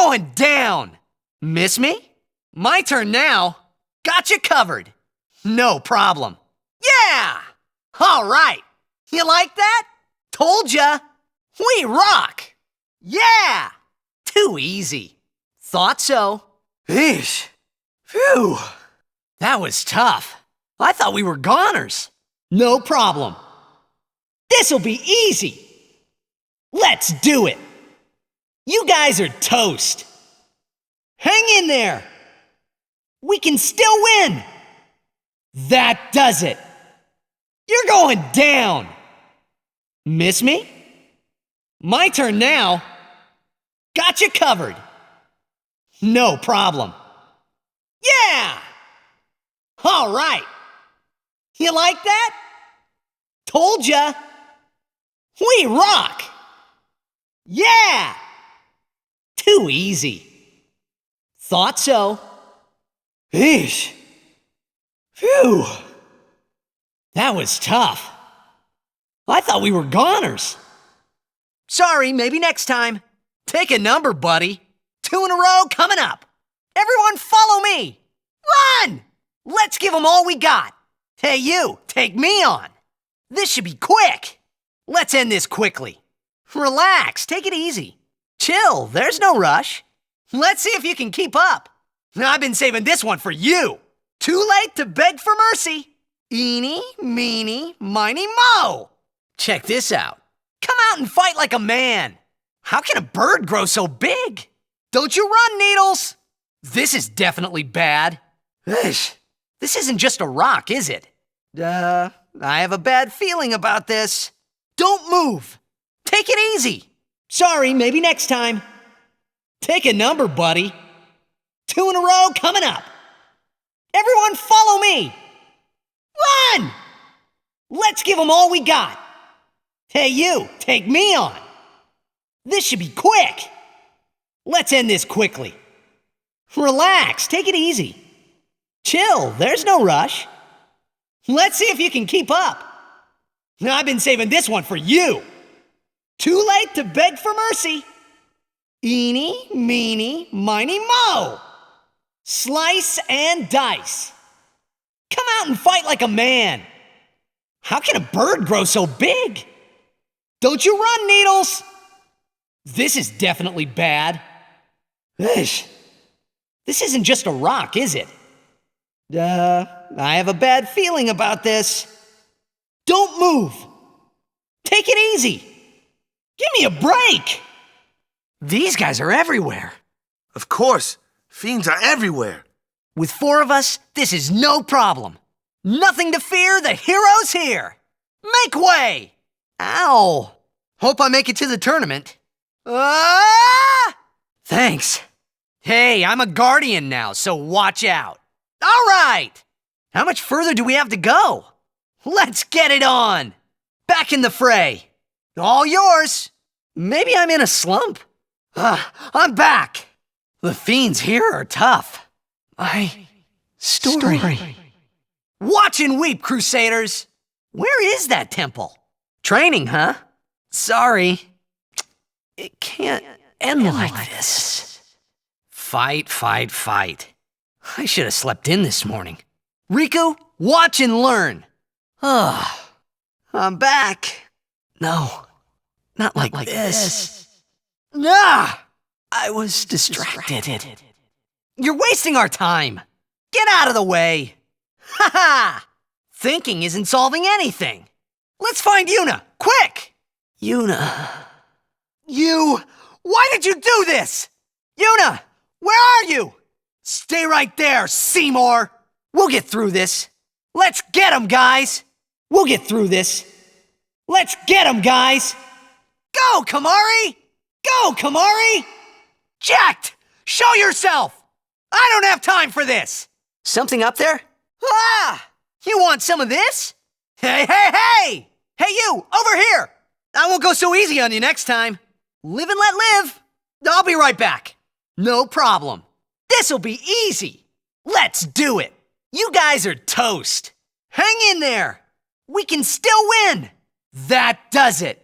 going down! Miss me? My turn now. Gotcha covered. No problem. Yeah! All right. You like that? Told ya. We rock. Yeah! Too easy. Thought so. Eesh. Phew. That was tough. I thought we were goners. No problem. This'll be easy. Let's do it. You guys are toast. Hang in there. We can still win. That does it. You're going down. Miss me? My turn now. Gotcha covered. No problem. Yeah! All right. You like that? Told ya. We rock. Yeah! Too easy. Thought so. Eesh. Phew. That was tough. I thought we were goners. Sorry, maybe next time. Take a number, buddy. 2 in a row coming up. Everyone follow me. Run! Let's give them all we got. Hey, you, take me on. This should be quick. Let's end this quickly. Relax, take it easy. Chill, there's no rush. Let's see if you can keep up. I've been saving this one for you. Too late to beg for mercy. Eeny, meeny, miny, mo. Check this out. Come out and fight like a man. How can a bird grow so big? Don't you run, Needles. This is definitely bad. This isn't just a rock, is it? I have a bad feeling about this. Don't move. Take it easy. Sorry, maybe next time. Take a number, buddy. 2 in a row coming up. Everyone follow me. Run! Let's give them all we got. Hey, you, take me on. This should be quick. Let's end this quickly. Relax, take it easy. Chill, there's no rush. Let's see if you can keep up. I've been saving this one for you. Too late to beg for mercy. Eeny, meeny, miny, mo. Slice and dice. Come out and fight like a man. How can a bird grow so big? Don't you run, Needles. This is definitely bad. This isn't just a rock, is it? I have a bad feeling about this. Don't move. Take it easy. Give me a break. These guys are everywhere. Of course, fiends are everywhere. With 4 of us, this is no problem. Nothing to fear, the hero's here. Make way! Ow! Hope I make it to the tournament. Ah! Thanks. Hey, I'm a guardian now, so watch out. All right! How much further do we have to go? Let's get it on! Back in the fray. All yours. Maybe I'm in a slump. I'm back. The fiends here are tough. Story. Watch and weep, Crusaders. Where is that temple? Training, huh? Sorry. It can't end like this. Fight. I should have slept in this morning. Riku, watch and learn. I'm back. No, not like this. Nah! I was distracted. You're wasting our time. Get out of the way. Ha ha! Thinking isn't solving anything. Let's find Yuna, quick! Yuna. Why did you do this? Yuna, where are you? Stay right there, Seymour. We'll get through this. Let's get him, guys. We'll get through this. Let's get him, guys. Go, Kamari! Go, Kamari! Jacked! Show yourself! I don't have time for this! Something up there? Ah! You want some of this? Hey! Hey, you! Over here! I won't go so easy on you next time. Live and let live. I'll be right back. No problem. This'll be easy. Let's do it. You guys are toast. Hang in there. We can still win. That does it.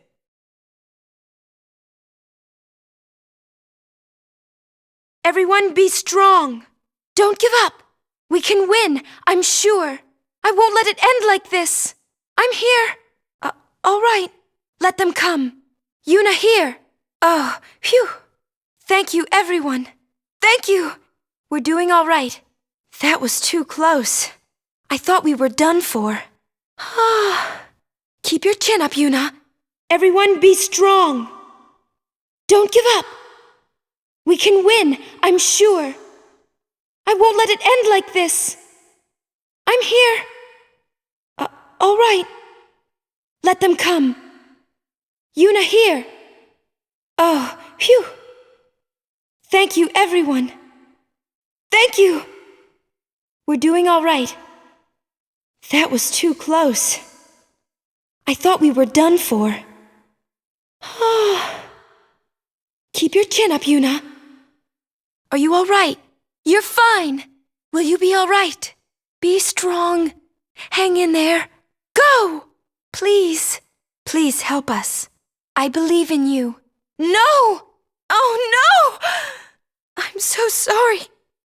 Everyone be strong. Don't give up. We can win, I'm sure. I won't let it end like this. I'm here. All right. Let them come. Yuna here. Oh, phew. Thank you, everyone. Thank you. We're doing all right. That was too close. I thought we were done for. Keep your chin up, Yuna. Everyone be strong. Don't give up. We can win, I'm sure. I won't let it end like this. I'm here. All right. Let them come. Yuna here. Oh, phew. Thank you, everyone. Thank you. We're doing all right. That was too close. I thought we were done for. Keep your chin up, Yuna. Are you all right? You're fine. Will you be all right? Be strong. Hang in there. Go! Please, please help us. I believe in you. No! Oh, no! I'm so sorry.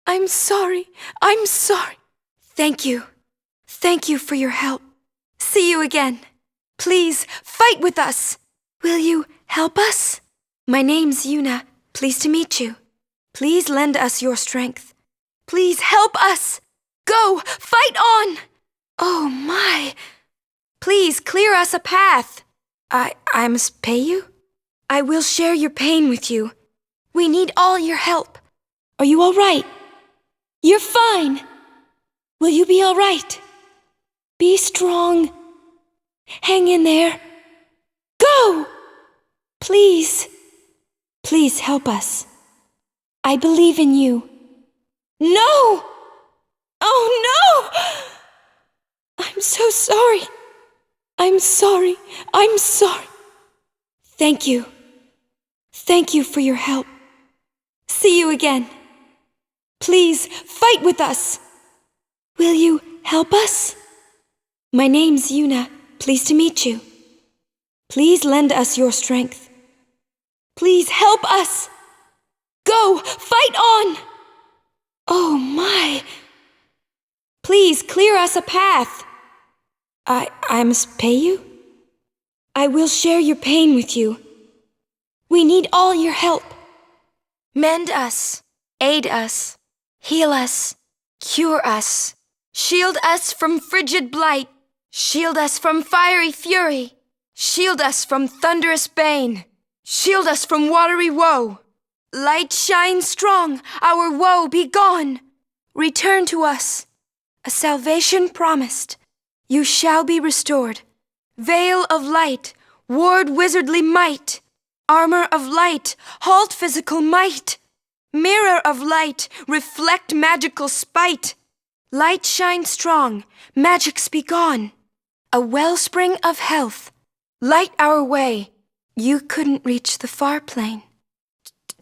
I'm sorry. I'm sorry. Thank you. Thank you for your help. See you again. Please, fight with us. Will you help us? My name's Yuna. Pleased to meet you. Please lend us your strength. Please help us. Go, fight on. Oh, my. Please clear us a path. I must pay you? I will share your pain with you. We need all your help. Are you all right? You're fine. Will you be all right? Be strong. Hang in there. Go! Please, please help us. I believe in you. No! Oh, no! I'm so sorry. I'm sorry. I'm sorry. Thank you. Thank you for your help. See you again. Please fight with us. Will you help us? My name's Yuna. Pleased to meet you. Please lend us your strength. Please help us. Go, fight on. Oh, my. Please clear us a path. I must pay you? I will share your pain with you. We need all your help. Mend us, aid us, heal us, cure us, shield us from frigid blight, shield us from fiery fury, shield us from thunderous bane, shield us from watery woe. Light shine strong, our woe be gone. Return to us, a salvation promised. You shall be restored. Veil of light, ward wizardly might. Armor of light, halt physical might. Mirror of light, reflect magical spite. Light shine strong, magics be gone. A wellspring of health, light our way. You couldn't reach the far plane.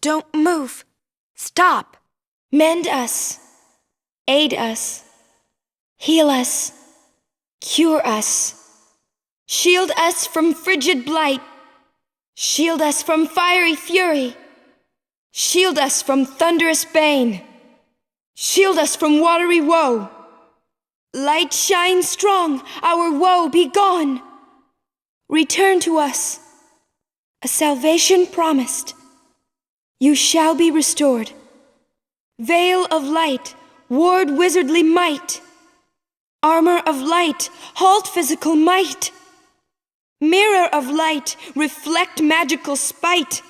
Don't move. Stop. Mend us. Aid us. Heal us. Cure us. Shield us from frigid blight. Shield us from fiery fury. Shield us from thunderous bane. Shield us from watery woe. Light shine strong, our woe be gone. Return to us, a salvation promised. You shall be restored. Veil of light, ward wizardly might. Armor of light, halt physical might. Mirror of light, reflect magical spite.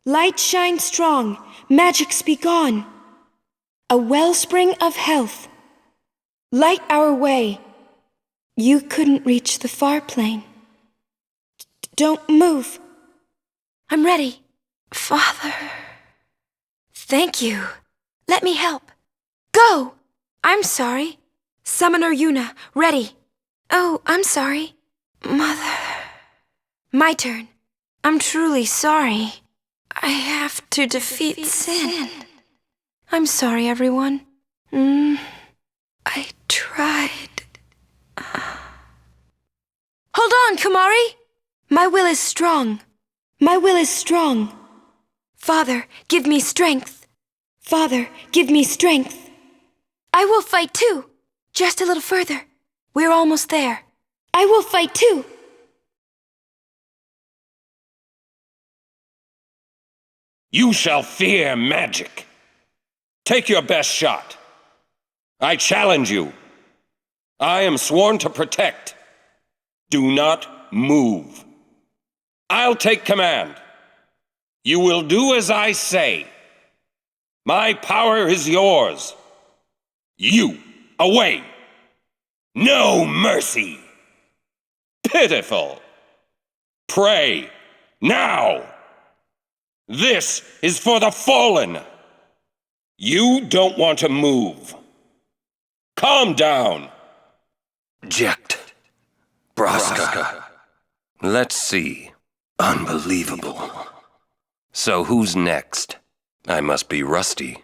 Light shine strong, magics be gone. A wellspring of health, light our way. You couldn't reach the far plane. Don't move. I'm ready. Father. Thank you. Let me help. Go! I'm sorry. Summoner Yuna, ready. Oh, I'm sorry. Mother. My turn. I'm truly sorry. I have to defeat sin. I'm sorry, everyone. I tried. Hold on, Kumari! My will is strong. My will is strong. Father, give me strength. Father, give me strength. I will fight too. Just a little further. We're almost there. I will fight too. You shall fear magic. Take your best shot. I challenge you. I am sworn to protect. Do not move. I'll take command. You will do as I say. My power is yours. You, away. No mercy. Pitiful. Pray, now. This is for the fallen. You don't want to move. Calm down. Eject. Braska. Let's see. Unbelievable. So who's next? I must be Rusty.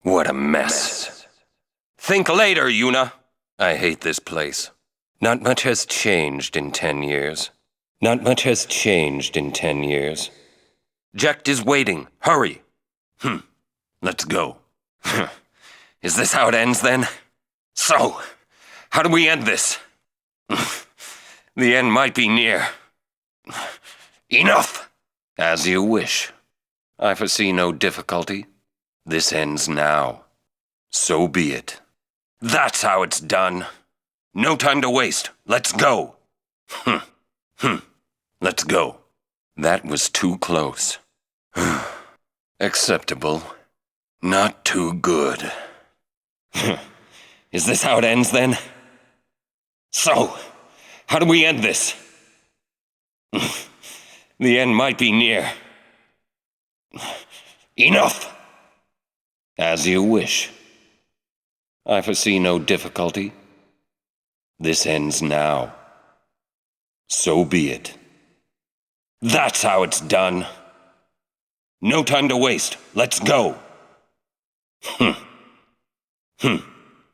What a mess. Think later, Yuna. I hate this place. Not much has changed in 10 years. Not much has changed in 10 years. Jekt is waiting. Hurry. Let's go. Is this how it ends then? So, how do we end this? The end might be near. Enough! As you wish. I foresee no difficulty. This ends now. So be it. That's how it's done. No time to waste. Let's go. Let's go. That was too close. Acceptable. Not too good. Is this how it ends then? So, how do we end this? The end might be near. Enough! As you wish. I foresee no difficulty. This ends now. So be it. That's how it's done. No time to waste. Let's go.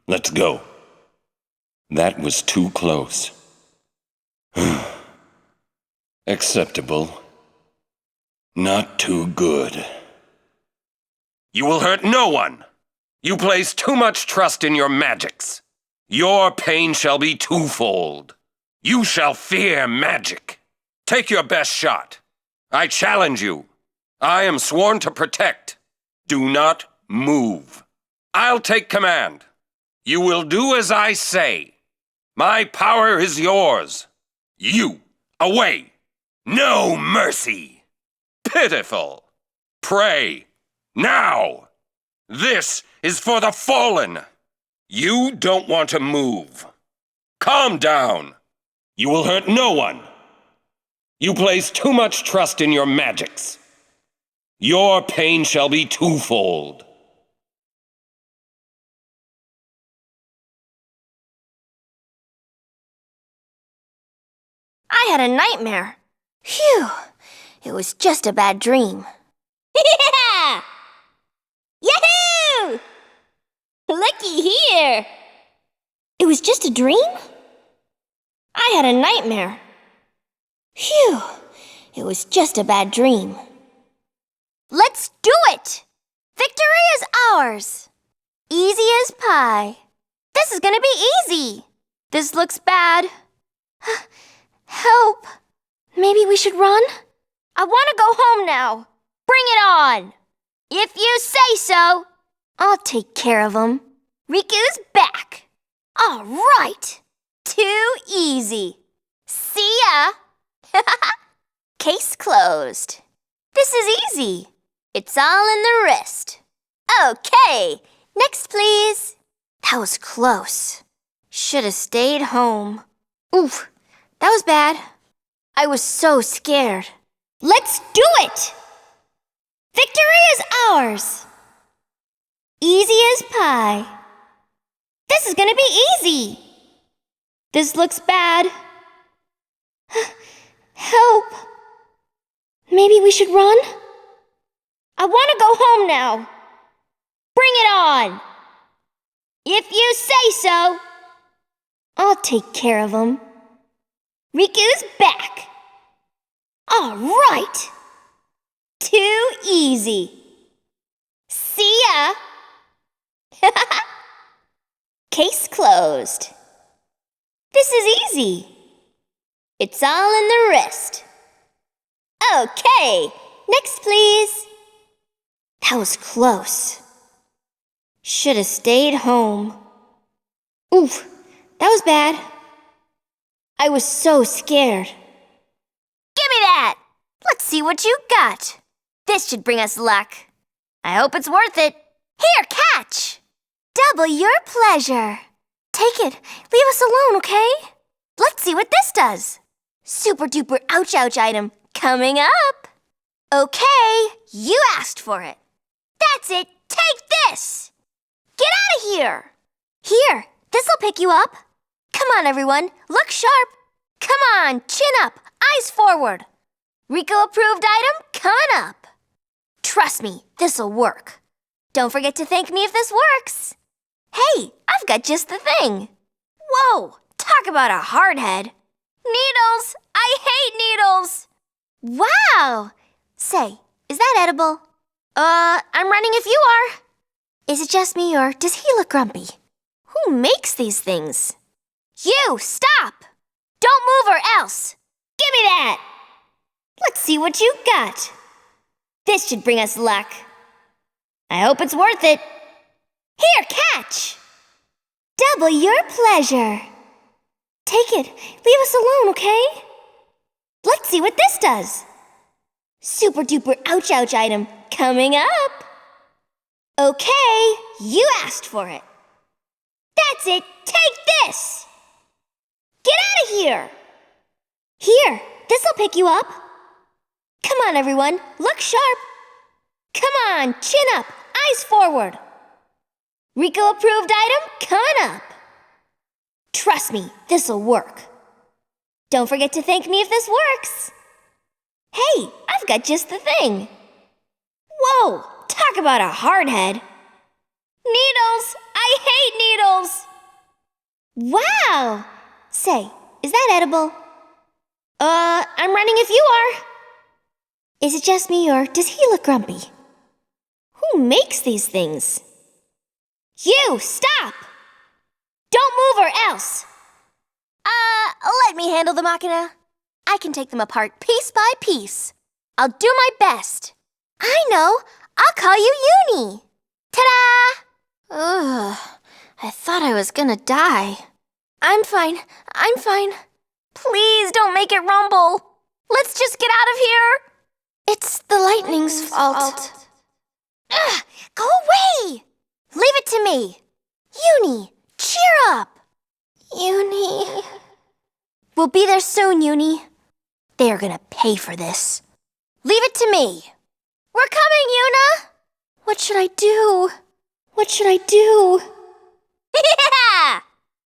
Let's go. That was too close. Acceptable. Not too good. You will hurt no one. You place too much trust in your magics. Your pain shall be twofold. You shall fear magic. Take your best shot. I challenge you. I am sworn to protect. Do not move. I'll take command. You will do as I say. My power is yours. You, away. No mercy. Pitiful. Pray, now. This is for the fallen. You don't want to move. Calm down. You will hurt no one. You place too much trust in your magics. Your pain shall be twofold. I had a nightmare. Phew, it was just a bad dream. Yeah! Yahoo! Looky here! It was just a dream? I had a nightmare. Phew, it was just a bad dream. Let's do it! Victory is ours! Easy as pie. This is gonna be easy. This looks bad. Help! Maybe we should run? I want to go home now. Bring it on! If you say so. I'll take care of him. Riku's back. All right. Too easy. See ya. Case closed. This is easy. It's all in the wrist. Okay, next please. That was close. Should have stayed home. Oof, that was bad. I was so scared. Let's do it! Victory is ours. Easy as pie. This is gonna be easy. This looks bad. Help! Maybe we should run? I want to go home now. Bring it on! If you say so. I'll take care of him. Riku's back. All right. Too easy. See ya. Case closed. This is easy. It's all in the wrist. Okay, next please. That was close. Should have stayed home. Oof, that was bad. I was so scared. Give me that! Let's see what you got. This should bring us luck. I hope it's worth it. Here, catch! Double your pleasure. Take it. Leave us alone, okay? Let's see what this does. Super duper ouch ouch item coming up. Okay, you asked for it. That's it. Take this. Get out of here. Here, this'll pick you up. Come on, everyone. Look sharp. Come on, chin up, eyes forward. Rico approved item coming up. Trust me, this'll work. Don't forget to thank me if this works. Hey, I've got just the thing. Whoa, talk about a hard head. Needles! I hate needles! Wow! Say, is that edible? I'm running if you are. Is it just me or does he look grumpy? Who makes these things? You, stop! Don't move or else. Give me that! Let's see what you got. This should bring us luck. I hope it's worth it. Here, catch! Double your pleasure. Take it. Leave us alone, okay? Let's see what this does. Super duper ouch ouch item coming up. Okay, you asked for it. That's it. Take this. Get out of here. Here, this'll pick you up. Come on, everyone. Look sharp. Come on, chin up, eyes forward. Rico approved item coming up. Trust me, this'll work. Don't forget to thank me if this works. Hey, I've got just the thing. Whoa, talk about a hard head. Needles! I hate needles! Wow! Say, is that edible? I'm running if you are. Is it just me or does he look grumpy? Who makes these things? You, stop! Don't move or else. Let me handle the machina. I can take them apart piece by piece. I'll do my best. I know. I'll call you Uni. Ta-da! Ugh, I thought I was gonna die. I'm fine. Please don't make it rumble. Let's just get out of here. It's the lightning's fault. Ugh, go away! Leave it to me. Uni, cheer up. Uni. We'll be there soon, Uni. They are gonna pay for this. Leave it to me. We're coming, Yuna. What should I do? Yeah!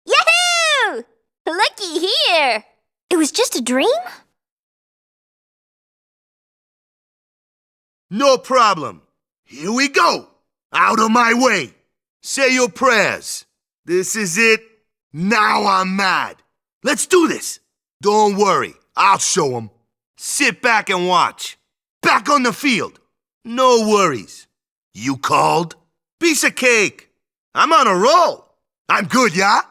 Yahoo! Looky here. It was just a dream? No problem. Here we go. Out of my way. Say your prayers. This is it. Now I'm mad. Let's do this. Don't worry. I'll show 'em. Sit back and watch. Back on the field. No worries. You called? Piece of cake. I'm on a roll. I'm good, yeah?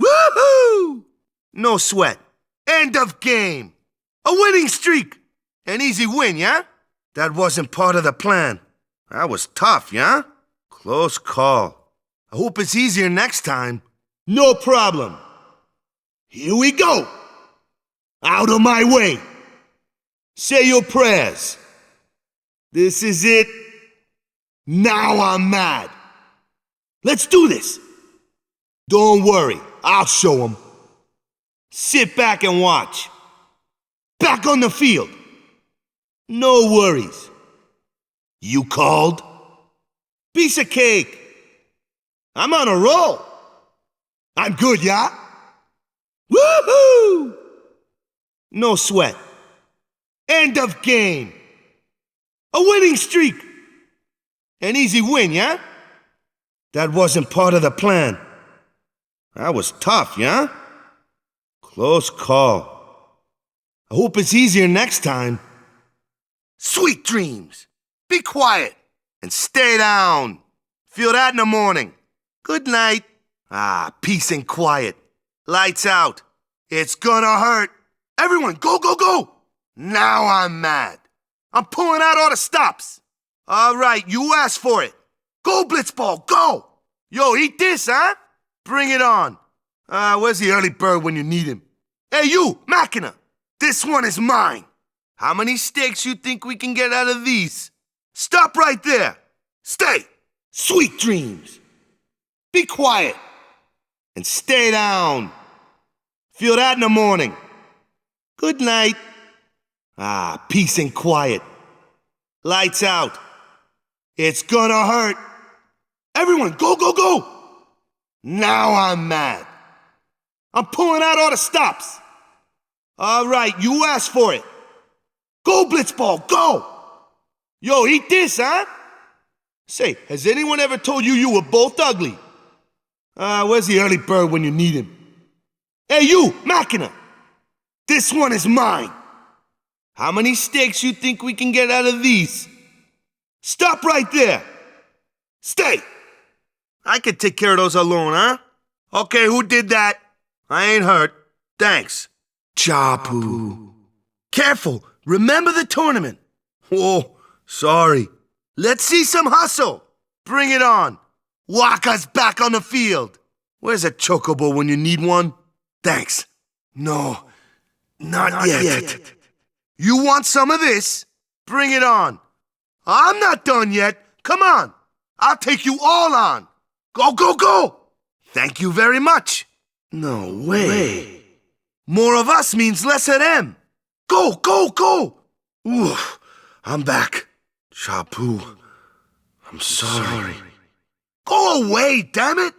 Woohoo! No sweat. End of game. A winning streak. An easy win, yeah? That wasn't part of the plan. That was tough, yeah? Close call. I hope it's easier next time. No problem. Here we go. Out of my way. Say your prayers. This is it. Now I'm mad. Let's do this. Don't worry. I'll show 'em. Sit back and watch. Back on the field. No worries. You called? Piece of cake. I'm on a roll. I'm good, yeah? Woohoo! No sweat. End of game. A winning streak. An easy win, yeah? That wasn't part of the plan. That was tough, yeah? Close call. I hope it's easier next time. Sweet dreams. Be quiet and stay down. Feel that in the morning. Good night. Ah, peace and quiet. Lights out. It's gonna hurt. Everyone, go, go, go! Now I'm mad. I'm pulling out all the stops. All right, you asked for it. Go, Blitzball, go! Yo, eat this, huh? Bring it on. Where's the early bird when you need him? Hey, you, Machina! This one is mine. How many steaks you think we can get out of these? Stop right there. Stay. Sweet dreams. Be quiet. And stay down. Feel that in the morning. Good night. Ah, peace and quiet. Lights out. It's gonna hurt. Everyone, go, go, go! Now I'm mad. I'm pulling out all the stops. All right, you asked for it. Go, Blitzball, go! Yo, eat this, huh? Say, has anyone ever told you you were both ugly? Where's the early bird when you need him? Hey, you, Machina! This one is mine. How many steaks you think we can get out of these? Stop right there. Stay. I can take care of those alone, huh? Okay, who did that? I ain't hurt. Thanks. Chapu. Careful. Remember the tournament. Oh, sorry. Let's see some hustle. Bring it on. Waka's back on the field. Where's a chocobo when you need one? Thanks. No, not yet. You want some of this? Bring it on. I'm not done yet. Come on. I'll take you all on. Go, go, go. Thank you very much. No way. More of us means less of them. Go, go, go. Oof, I'm back. Chapu, I'm sorry. Go away, damn it.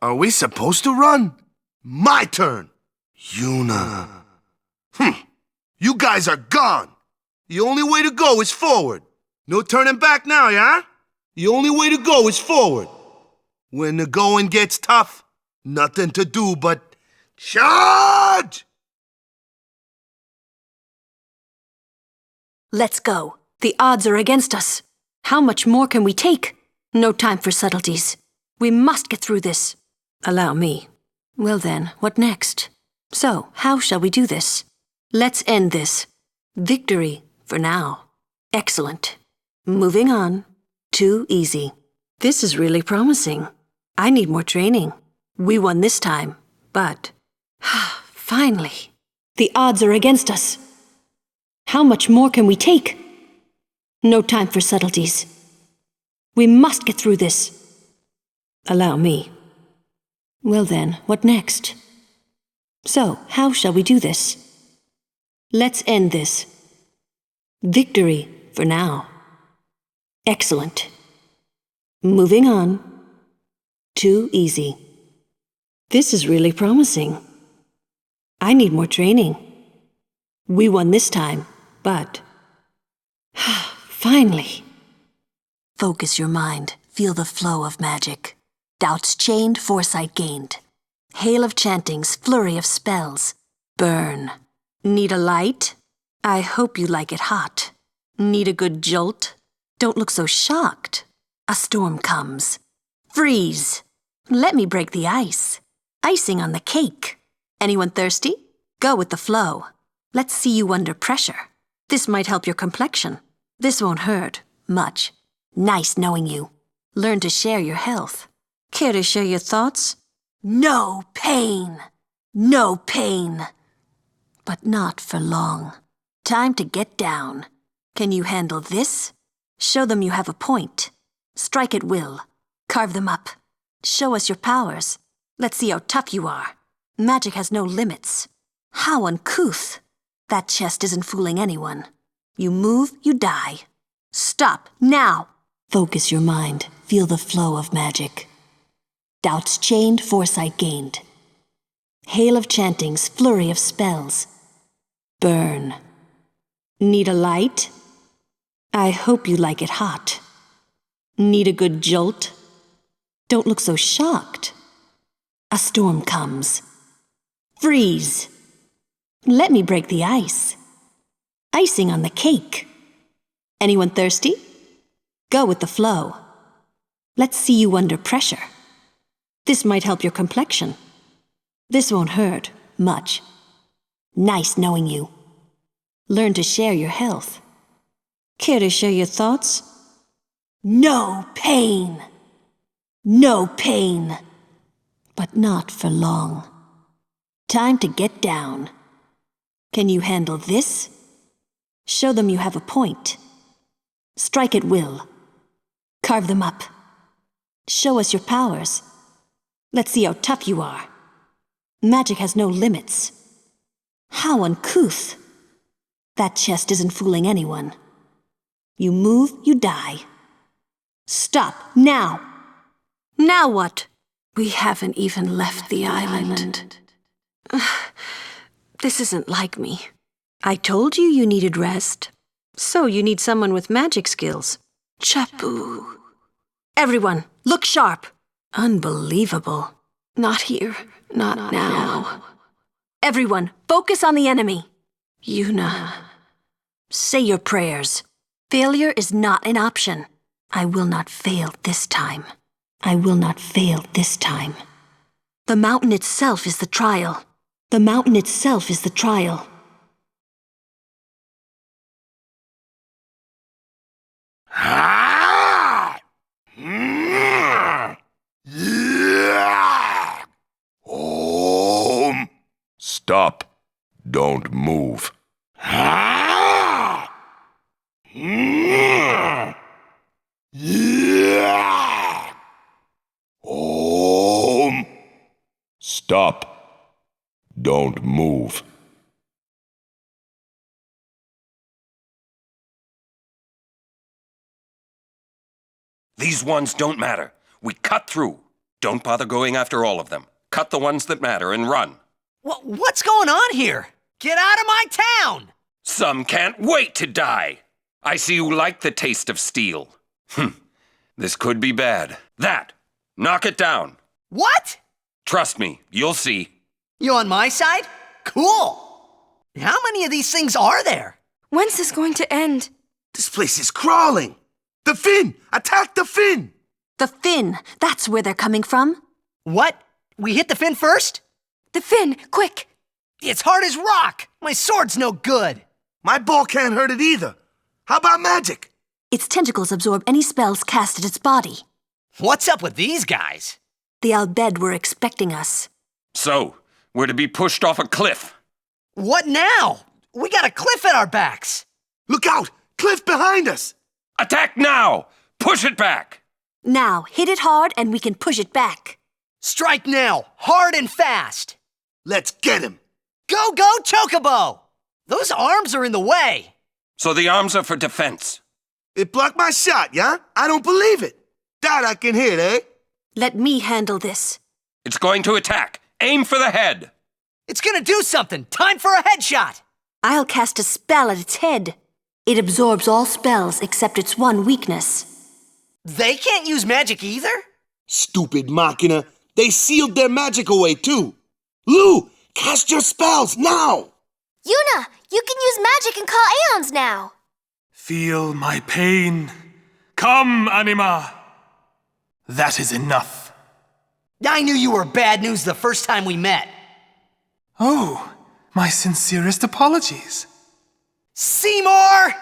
Are we supposed to run? My turn. Yuna. You guys are gone. The only way to go is forward. No turning back now, yeah? The only way to go is forward. When the going gets tough, nothing to do but charge! Let's go. The odds are against us. How much more can we take? No time for subtleties. We must get through this. Allow me. Well then, what next? So, how shall we do this? Let's end this. Victory, for now. Excellent. Moving on. Too easy. This is really promising. I need more training. We won this time, but... finally. The odds are against us. How much more can we take? No time for subtleties. We must get through this. Allow me. Well then, what next? So, how shall we do this? Let's end this. Victory, for now. Excellent. Moving on. Too easy. This is really promising. I need more training. We won this time, but... finally. Focus your mind. Feel the flow of magic. Doubts chained, foresight gained. Hail of chantings, flurry of spells. Burn. Need a light? I hope you like it hot. Need a good jolt? Don't look so shocked. A storm comes. Freeze. Let me break the ice. Icing on the cake. Anyone thirsty? Go with the flow. Let's see you under pressure. This might help your complexion. This won't hurt much. Nice knowing you. Learn to share your health. Care to share your thoughts? No pain. No pain. But not for long. Time to get down. Can you handle this? Show them you have a point. Strike at will. Carve them up. Show us your powers. Let's see how tough you are. Magic has no limits. How uncouth. That chest isn't fooling anyone. You move, you die. Stop, now! Focus your mind. Feel the flow of magic. Doubts chained, foresight gained. Hail of chantings, flurry of spells. Burn. Need a light? I hope you like it hot. Need a good jolt? Don't look so shocked. A storm comes. Freeze. Let me break the ice. Icing on the cake. Anyone thirsty? Go with the flow. Let's see you under pressure. This might help your complexion. This won't hurt much. Nice knowing you. Learn to share your health. Care to share your thoughts? No pain. No pain. But not for long. Time to get down. Can you handle this? Show them you have a point. Strike at will. Carve them up. Show us your powers. Let's see how tough you are. Magic has no limits. How uncouth. That chest isn't fooling anyone. You move, you die. Stop, now! Now what? We haven't even left the island. This isn't like me. I told you you needed rest. So you need someone with magic skills. Chapu. Everyone, look sharp. Unbelievable. Not here. Not now. Everyone, focus on the enemy. Yuna. Say your prayers. Failure is not an option. I will not fail this time. I will not fail this time. The mountain itself is the trial. The mountain itself is the trial. Stop. Don't move. Stop. Don't move. These ones don't matter. We cut through. Don't bother going after all of them. Cut the ones that matter and run. What's going on here? Get out of my town! Some can't wait to die. I see you like the taste of steel. This could be bad. That. Knock it down. What? Trust me, you'll see. You on my side? Cool. How many of these things are there? When's this going to end? This place is crawling. The fin! Attack the fin! The fin, that's where they're coming from. What? We hit the fin first? The fin, quick! It's hard as rock. My sword's no good. My ball can't hurt it either. How about magic? Its tentacles absorb any spells cast at its body. What's up with these guys? The Albed were expecting us. So, we're to be pushed off a cliff. What now? We got a cliff at our backs. Look out! Cliff behind us! Attack now! Push it back! Now, hit it hard and we can push it back. Strike now, hard and fast. Let's get him! Go, Chocobo! Those arms are in the way. So the arms are for defense. It blocked my shot, yeah? I don't believe it. That I can hit, eh? Let me handle this. It's going to attack. Aim for the head. It's gonna do something. Time for a headshot. I'll cast a spell at its head. It absorbs all spells except its one weakness. They can't use magic either? Stupid Machina. They sealed their magic away, too. Lou, cast your spells, now! Yuna, you can use magic and call aeons now. Feel my pain. Come, Anima. That is enough. I knew you were bad news the first time we met. Oh, my sincerest apologies. Seymour!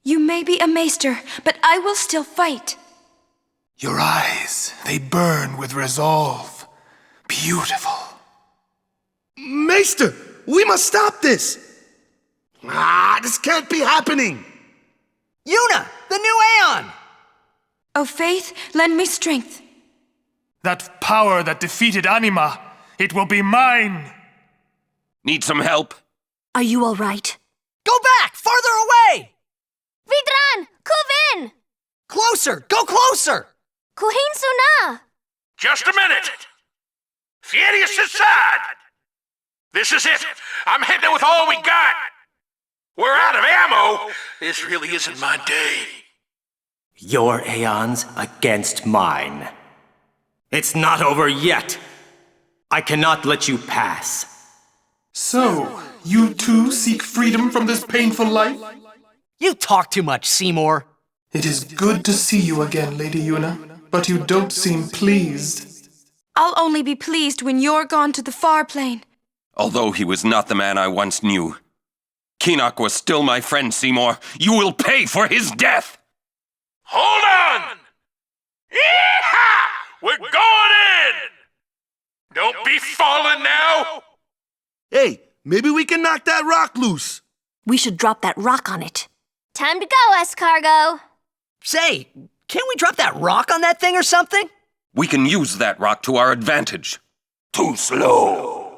You may be a maester, but I will still fight. Your eyes, they burn with resolve. Beautiful. Maester, we must stop this! This can't be happening! Yuna, the new Aeon! O Faith, lend me strength. That power that defeated Anima, it will be mine! Need some help? Are you all right? Go back! Farther away! Vidran, Kuvin! Closer! Go closer! Kuhin Suna! Just a minute! Furious Assad! This is it! I'm hitting it with all we got! We're out of ammo! This really isn't my day. Your aeons against mine. It's not over yet. I cannot let you pass. So, you too seek freedom from this painful life? You talk too much, Seymour. It is good to see you again, Lady Yuna, but you don't seem pleased. I'll only be pleased when you're gone to the far plane. Although he was not the man I once knew, Keenock was still my friend, Seymour. You will pay for his death! Hold on! Yeehaw! We're going in! Don't be falling now! Hey, maybe we can knock that rock loose. We should drop that rock on it. Time to go, escargot. Say, can't we drop that rock on that thing or something? We can use that rock to our advantage. Too slow.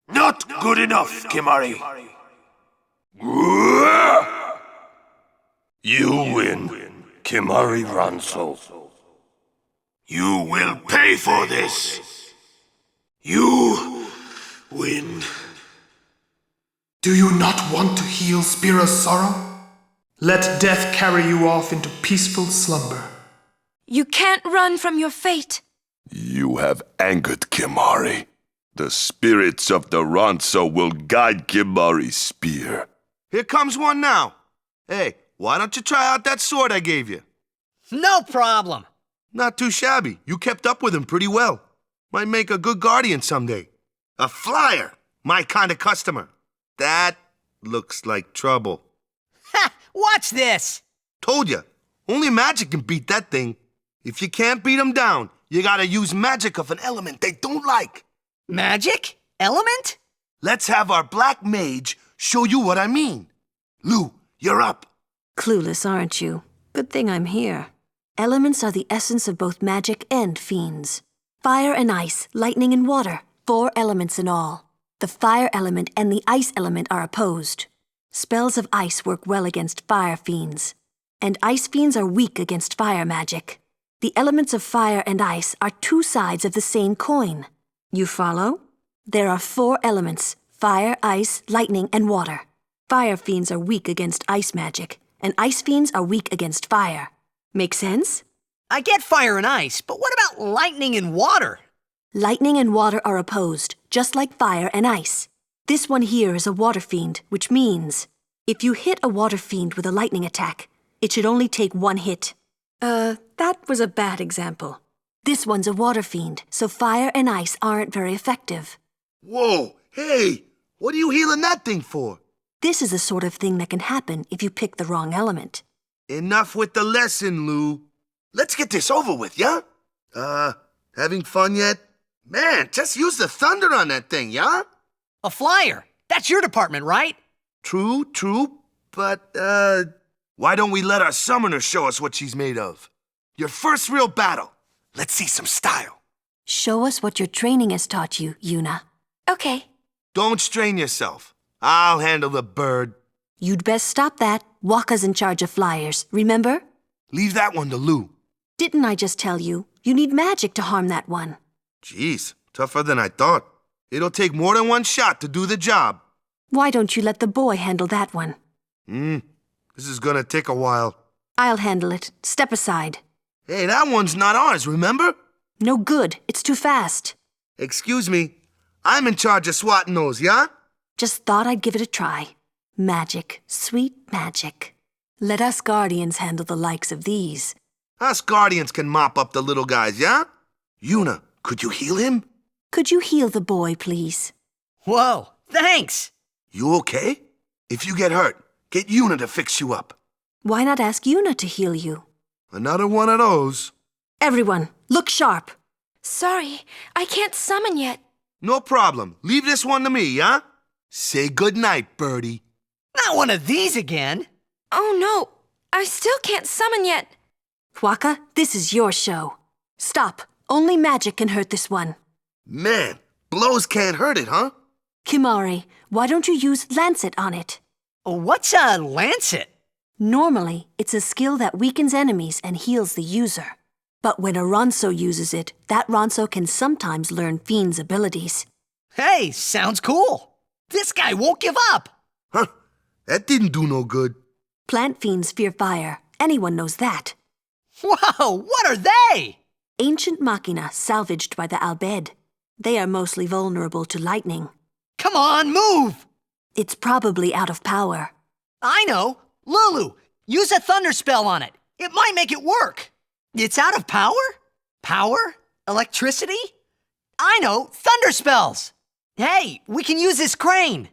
Not good enough, Kimari. You win, Kimari Ranso. You will pay for this. You win. Do you not want to heal Spira's sorrow? Let death carry you off into peaceful slumber. You can't run from your fate. You have angered Kimari. The spirits of the Ranso will guide Kimari's spear. Here comes one now. Hey, why don't you try out that sword I gave you? No problem. Not too shabby. You kept up with him pretty well. Might make a good guardian someday. A flyer. My kind of customer. That looks like trouble. Ha! Watch this! Told ya. Only magic can beat that thing. If you can't beat them down, you gotta use magic of an element they don't like. Magic? Element? Let's have our black mage show you what I mean. Lou, you're up. Clueless, aren't you? Good thing I'm here. Elements are the essence of both magic and fiends. Fire and ice, lightning and water, 4 elements in all. The fire element and the ice element are opposed. Spells of ice work well against fire fiends, and ice fiends are weak against fire magic. The elements of fire and ice are 2 sides of the same coin. You follow? There are 4 elements: fire, ice, lightning, and water. Fire fiends are weak against ice magic, and ice fiends are weak against fire. Make sense? I get fire and ice, but what about lightning and water? Lightning and water are opposed, just like fire and ice. This one here is a water fiend, which means if you hit a water fiend with a lightning attack, it should only take 1 hit. That was a bad example. This one's a water fiend, so fire and ice aren't very effective. Whoa, hey, what are you healing that thing for? This is the sort of thing that can happen if you pick the wrong element. Enough with the lesson, Lou. Let's get this over with, yeah? Having fun yet? Man, just use the thunder on that thing, yeah? A flyer. That's your department, right? True, but, why don't we let our summoner show us what she's made of? Your first real battle. Let's see some style. Show us what your training has taught you, Yuna. Okay. Don't strain yourself. I'll handle the bird. You'd best stop that. Waka's in charge of flyers, remember? Leave that one to Lou. Didn't I just tell you? You need magic to harm that one. Jeez, tougher than I thought. It'll take more than 1 shot to do the job. Why don't you let the boy handle that one? This is gonna take a while. I'll handle it. Step aside. Hey, that one's not ours, remember? No good. It's too fast. Excuse me. I'm in charge of swatting those, yeah? Just thought I'd give it a try. Magic. Sweet magic. Let us guardians handle the likes of these. Us guardians can mop up the little guys, yeah? Yuna, could you heal him? Could you heal the boy, please? Whoa, thanks! You okay? If you get hurt, get Yuna to fix you up. Why not ask Yuna to heal you? Another one of those. Everyone, look sharp. Sorry, I can't summon yet. No problem. Leave this one to me, yeah? Say goodnight, birdie. Not one of these again. Oh no, I still can't summon yet. Waka, this is your show. Stop. Only magic can hurt this one. Man, blows can't hurt it, huh? Kimari, why don't you use Lancet on it? What's a lancet? Normally, it's a skill that weakens enemies and heals the user. But when a Ronso uses it, that Ronso can sometimes learn Fiend's abilities. Hey, sounds cool. This guy won't give up. Huh, that didn't do no good. Plant Fiends fear fire. Anyone knows that. Whoa, what are they? Ancient machina salvaged by the Albed. They are mostly vulnerable to lightning. Come on, move! It's probably out of power. I know. Lulu, use a thunder spell on it. It might make it work. It's out of power? Power? Electricity? I know, thunder spells! Hey, we can use this crane!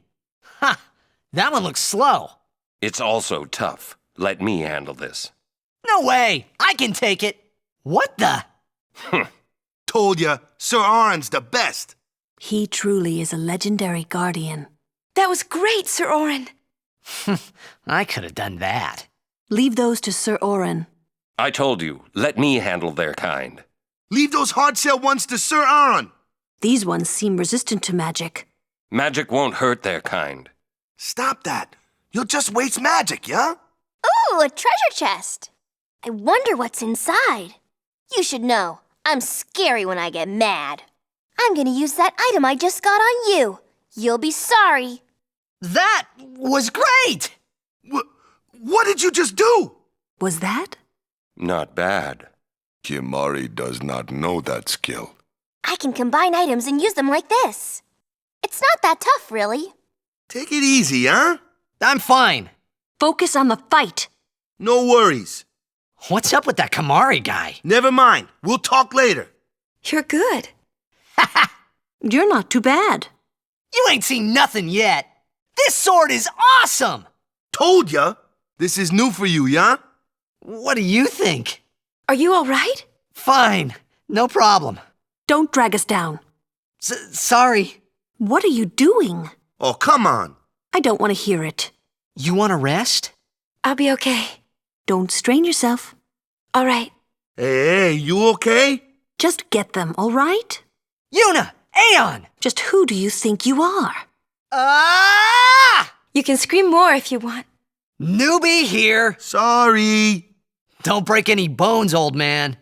Ha! That one looks slow. It's also tough. Let me handle this. No way! I can take it! What the? Told ya, Sir Oren's the best. He truly is a legendary guardian. That was great, Sir Oren. I could have done that. Leave those to Sir Oren. I told you, let me handle their kind. Leave those hard-shell ones to Sir Oren. These ones seem resistant to magic. Magic won't hurt their kind. Stop that. You'll just waste magic, yeah? Ooh, a treasure chest. I wonder what's inside. You should know, I'm scary when I get mad. I'm gonna use that item I just got on you. You'll be sorry. That was great! What did you just do? Was that? Not bad. Kimari does not know that skill. I can combine items and use them like this. It's not that tough, really. Take it easy, huh? I'm fine. Focus on the fight. No worries. What's up with that Kamari guy? Never mind. We'll talk later. You're good. You're not too bad. You ain't seen nothing yet. This sword is awesome! Told ya. This is new for you, yeah? What do you think? Are you all right? Fine. No problem. Don't drag us down. Sorry. What are you doing? Oh, come on. I don't want to hear it. You want to rest? I'll be okay. Don't strain yourself. All right. Hey, you okay? Just get them, all right? Yuna! Aeon! Just who do you think you are? Ah! You can scream more if you want. Newbie here. Sorry. Don't break any bones, old man.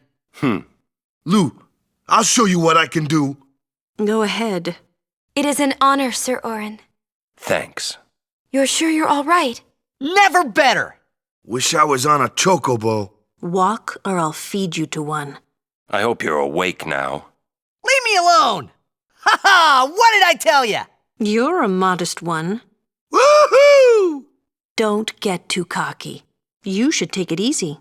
Lou, I'll show you what I can do. Go ahead. It is an honor, Sir Oren. Thanks. You're sure you're all right? Never better. Wish I was on a chocobo. Walk or I'll feed you to one. I hope you're awake now. Leave me alone. Ha ha! What did I tell you? You're a modest one. Woohoo! Don't get too cocky. You should take it easy.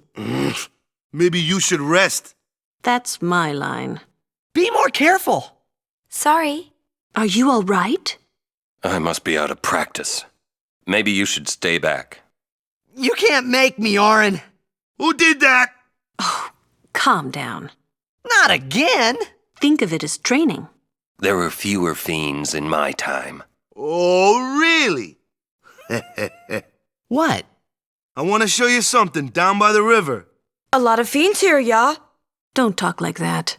Maybe you should rest. That's my line. Be more careful. Sorry. Are you all right? I must be out of practice. Maybe you should stay back. You can't make me, Oren. Who did that? Calm down. Not again. Think of it as training. There were fewer fiends in my time. Oh, really? What? I want to show you something down by the river. A lot of fiends here, yeah? Don't talk like that.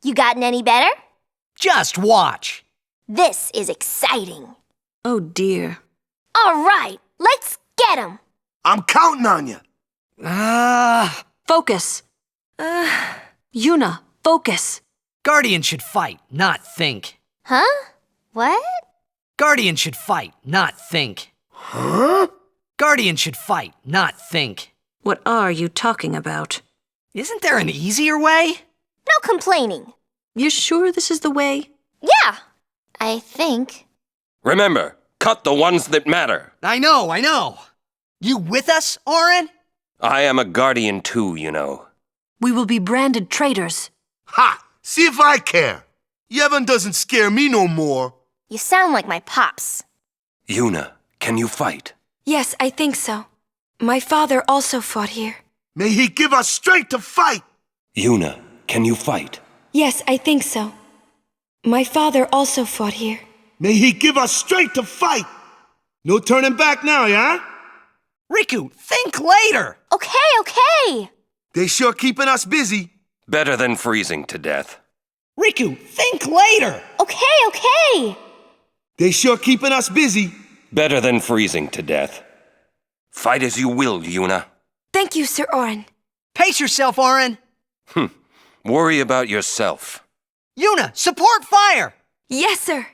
You gotten any better? Just watch. This is exciting. Oh dear. All right, let's get 'em. I'm counting on you. Ah. Focus. Yuna, focus. Guardian should fight, not think. Huh? What? Guardian should fight, not think. Huh? Guardian should fight, not think. What are you talking about? Isn't there an easier way? No complaining. You're sure this is the way? Yeah, I think. Remember, cut the ones that matter. I know. You with us, Oren? I am a guardian too, you know. We will be branded traitors. Ha! See if I care. Yevon doesn't scare me no more. You sound like my pops. Yuna, can you fight? Yes, I think so. My father also fought here. May he give us strength to fight. Yuna, can you fight? Yes, I think so. My father also fought here. May he give us strength to fight. No turning back now, yeah? Riku, think later. Okay. They sure keeping us busy. Better than freezing to death. Riku, think later. Okay. They sure keeping us busy. Better than freezing to death. Fight as you will, Yuna. Thank you, Sir Oren. Pace yourself, Oren. Worry about yourself. Yuna, support fire. Yes, sir.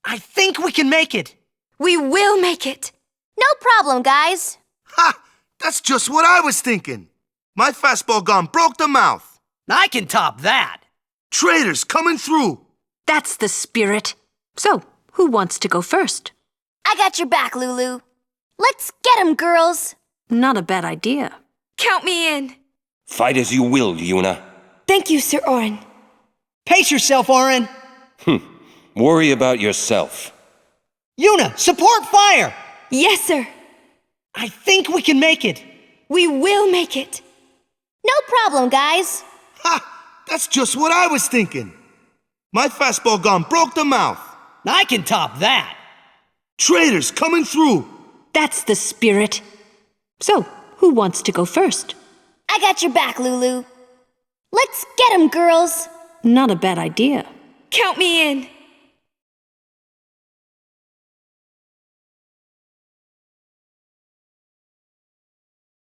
I think we can make it. We will make it. No problem, guys. Ha! That's just what I was thinking. My fastball gun broke the mouth. I can top that. Traitors coming through. That's the spirit. So, who wants to go first? I got your back, Lulu. Let's get 'em, girls. Not a bad idea. Count me in. Fight as you will, Yuna. Thank you, Sir Oren. Pace yourself, Orin. Worry about yourself. Yuna, support fire! Yes, sir. I think we can make it. We will make it. No problem, guys. Ha! That's just what I was thinking. My fastball gun broke the mouth. I can top that. Traitors coming through. That's the spirit. So, who wants to go first? I got your back, Lulu. Let's get 'em, girls. Not a bad idea. Count me in.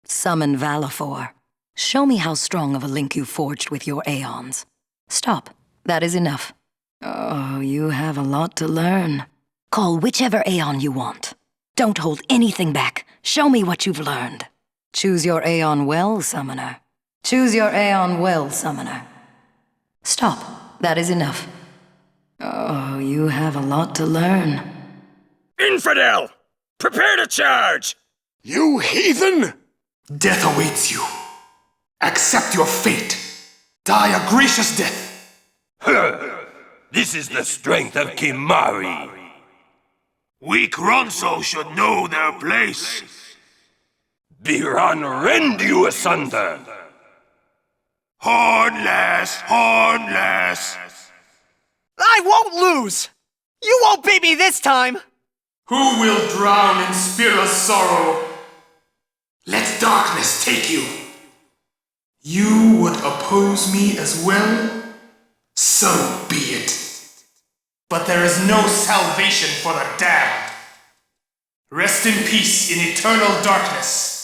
Summon Valifor. Show me how strong of a link you forged with your Aeons. Stop. That is enough. Oh, you have a lot to learn. Call whichever Aeon you want. Don't hold anything back. Show me what you've learned. Choose your Aeon well, Summoner. Choose your Aeon well, Summoner. Stop. That is enough. Oh, you have a lot to learn. Infidel! Prepare to charge! You heathen! Death awaits you. Accept your fate. Die a gracious death. This is the strength of Kimari. Weak Ronso should know their place. Biran rend you asunder! Hornless, hornless. I won't lose! You won't beat me this time! Who will drown in Spira's sorrow? Let darkness take you. You would oppose me as well? So be it. But there is no salvation for the damned. Rest in peace in eternal darkness.